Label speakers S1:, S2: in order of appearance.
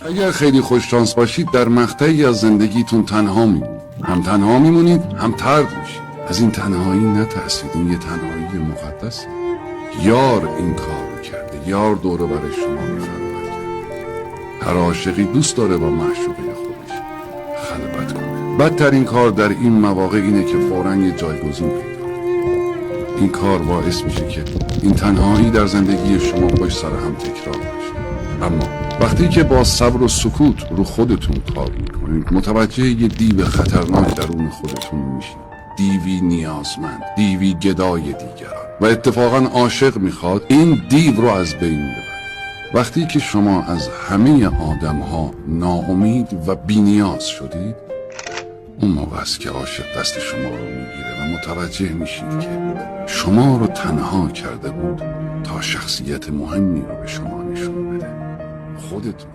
S1: اگر خیلی خوششانس باشید در مقطعی از زندگیتون تنها میمونید. هم تنها میمونید هم ترد میشید. از این تنهایی نترسید، این یه تنهایی مقدسه. یار این کار رو کرده، یار دوره برای شما میخلوت کرده. هر عاشقی دوست داره با معشوقه خودش خلوت کنه. بدترین کار در این مواقع اینه که فوراً یه جایگزین پیدا کنه. این کار باعث میشه که این تنهایی در زندگی شما پشت سر هم تکرار بشه. اما وقتی که با صبر و سکوت رو خودتون کار میکنید، متوجه یه دیو خطرناک درون خودتون میشید. دیوی نیازمند، دیوی گدای دیگران. و اتفاقا عاشق میخواد این دیو رو از بین ببره. وقتی که شما از همه آدم ها ناامید و بی‌نیاز شدید، اون موقع است که عاشق دست شما رو میگیره و متوجه میشید که شما رو تنها کرده بود تا شخصیت مهمی رو به شما نشون بده. خودتون